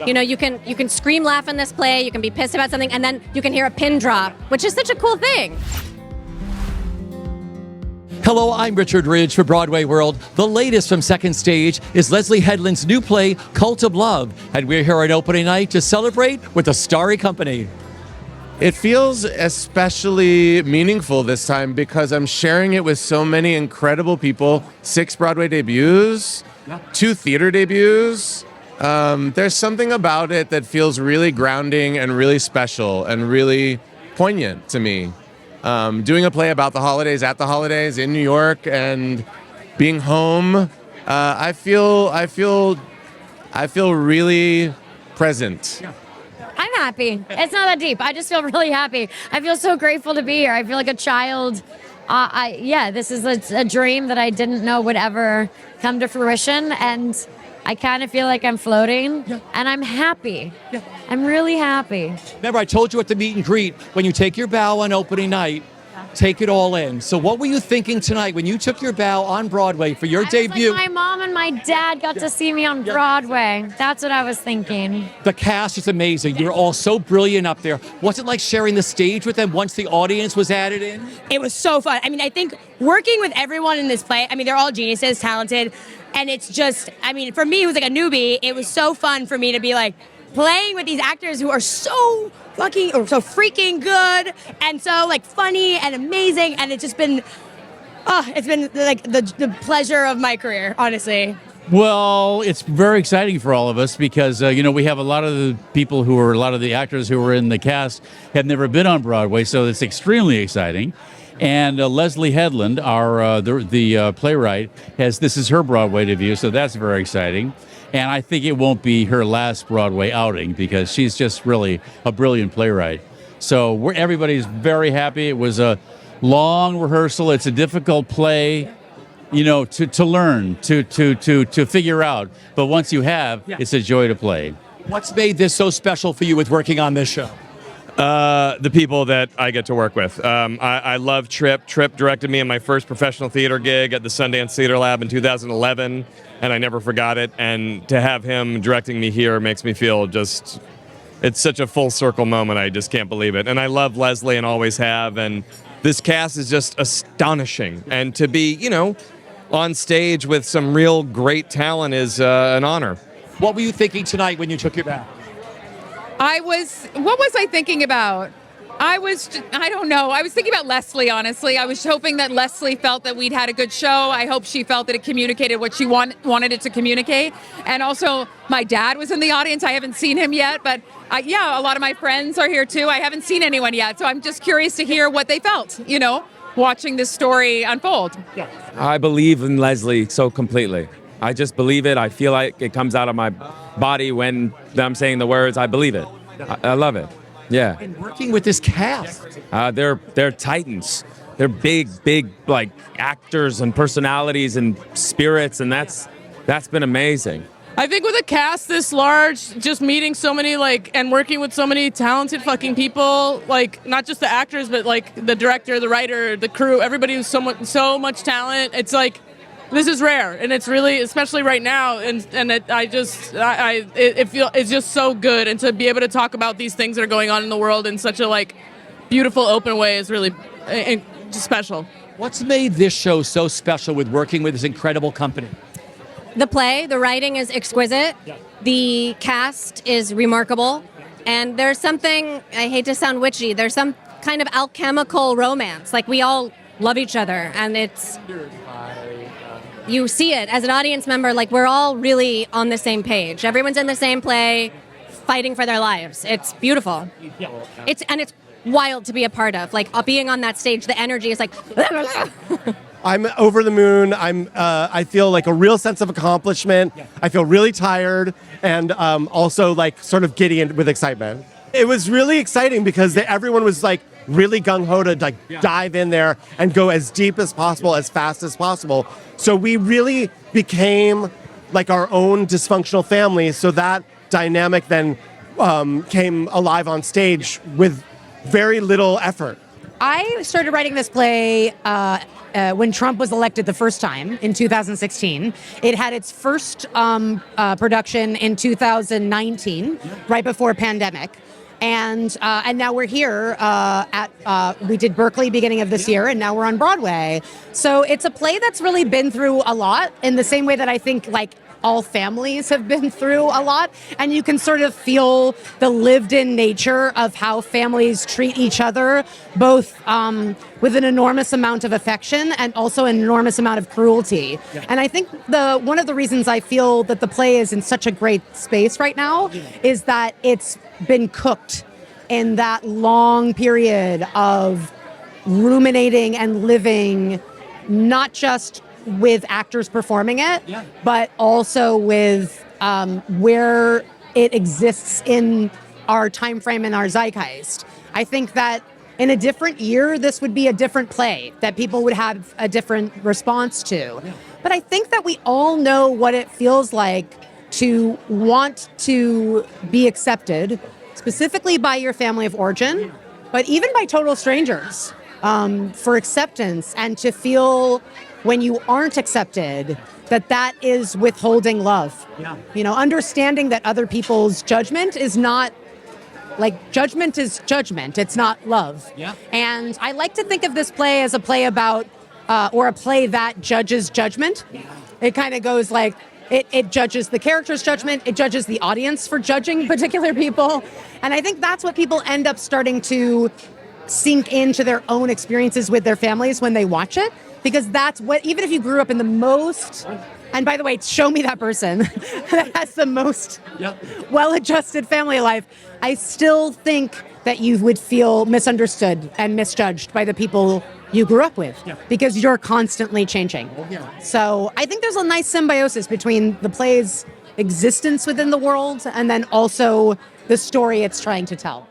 You know, you can scream, laugh in this play, you can be pissed about something, and then you can hear a pin drop, which is such a cool thing. Hello, I'm Richard Ridge for Broadway World. The latest from Second Stage is Leslie Headland's new play, Cult of Love, and we're here on opening night to celebrate with a starry company. It feels especially meaningful this time because I'm sharing it with so many incredible people. 6 Broadway debuts, 2 theater debuts. There's something about it that feels really grounding and really special and really poignant to me. Doing a play about the holidays at the holidays in New York and being home, I feel really present. I'm happy. It's not that deep. I just feel really happy. I feel so grateful to be here. I feel like a child. This is a dream that I didn't know would ever come to fruition, and I kind of feel like I'm floating, and I'm happy. Yeah. I'm really happy. Remember, I told you at the meet and greet, when you take your bow on opening night, take it all in. So what were you thinking tonight when you took your bow on Broadway for your debut? Like my mom and my dad got to see me on Broadway. That's what I was thinking. The cast is amazing. You're all so brilliant up there. What's it like sharing the stage with them once the audience was added in? It was so fun. I mean, I think working with everyone in this play, I mean, they're all geniuses, talented. And it's just, I mean, for me, who's like a newbie, it was so fun for me to be like playing with these actors who are so freaking good and so like funny and amazing. And it's just been, it's been like the pleasure of my career, honestly. Well, it's very exciting for all of us because, we have a lot of the actors who were in the cast have never been on Broadway. So it's extremely exciting. And Leslie Headland, the playwright, this is her Broadway debut, so that's very exciting. And I think it won't be her last Broadway outing because she's just really a brilliant playwright. So everybody's very happy. It was a long rehearsal. It's a difficult play, to learn, to figure out. But once you have, it's a joy to play. What's made this so special for you with working on this show? The people that I get to work with. I love Trip. Trip directed me in my first professional theater gig at the Sundance Theater Lab in 2011, and I never forgot it. And to have him directing me here makes me feel it's such a full circle moment. I just can't believe it. And I love Leslie and always have. And this cast is just astonishing. And to be, on stage with some real great talent is an honor. What were you thinking tonight when you took your bow? What was I thinking about? I don't know. I was thinking about Leslie, honestly. I was hoping that Leslie felt that we'd had a good show. I hope she felt that it communicated what she wanted it to communicate. And also, my dad was in the audience. I haven't seen him yet, but a lot of my friends are here too. I haven't seen anyone yet, so I'm just curious to hear what they felt, watching this story unfold. Yeah. I believe in Leslie so completely. I just believe it. I feel like it comes out of my body when I'm saying the words. I believe it. I love it. Yeah. And working with this cast. They're titans. They're big, like actors and personalities and spirits, and that's been amazing. I think with a cast this large, just meeting so many and working with so many talented fucking people, not just the actors, but the director, the writer, the crew, everybody who's so much talent. It's this is rare, and it's really, especially right now, it's just so good, and to be able to talk about these things that are going on in the world in such a beautiful, open way is really just special. What's made this show so special with working with this incredible company? The play, the writing is exquisite. Yeah. The cast is remarkable, and there's something, I hate to sound witchy, there's some kind of alchemical romance. We all love each other, and you see it as an audience member, we're all really on the same page. Everyone's in the same play, fighting for their lives. It's beautiful. Yeah. It's wild to be a part of. Being on that stage, the energy is I'm over the moon. I feel like a real sense of accomplishment. Yeah. I feel really tired and also sort of giddy with excitement. It was really exciting because everyone was really gung-ho to dive in there and go as deep as possible, as fast as possible. So we really became our own dysfunctional family. So that dynamic then came alive on stage with very little effort. I started writing this play when Trump was elected the first time in 2016. It had its first production in 2019, right before pandemic. And now we're here we did Berkeley beginning of this year, and now we're on Broadway. So it's a play that's really been through a lot in the same way that I think like all families have been through a lot. And you can sort of feel the lived in nature of how families treat each other, both with an enormous amount of affection and also an enormous amount of cruelty. Yeah. And I think one of the reasons I feel that the play is in such a great space right now is that it's been cooked in that long period of ruminating and living, not just with actors performing it, but also with where it exists in our time frame and our zeitgeist. I think that in a different year, this would be a different play that people would have a different response to. Yeah. But I think that we all know what it feels like to want to be accepted, specifically by your family of origin, but even by total strangers, for acceptance, and to feel when you aren't accepted, that is withholding love. Yeah. You know, understanding that other people's judgment is not, like, judgment is judgment. It's not love. Yeah. And I like to think of this play as a play about, or a play that judges judgment. Yeah. It kind of goes like, it judges the character's judgment, it judges the audience for judging particular people. And I think that's what people end up starting to sink into their own experiences with their families when they watch it. Because that's what, even if you grew up in the most, and by the way, show me that person that has the most well-adjusted family life, I still think that you would feel misunderstood and misjudged by the people you grew up with, because you're constantly changing. So I think there's a nice symbiosis between the play's existence within the world and then also the story it's trying to tell.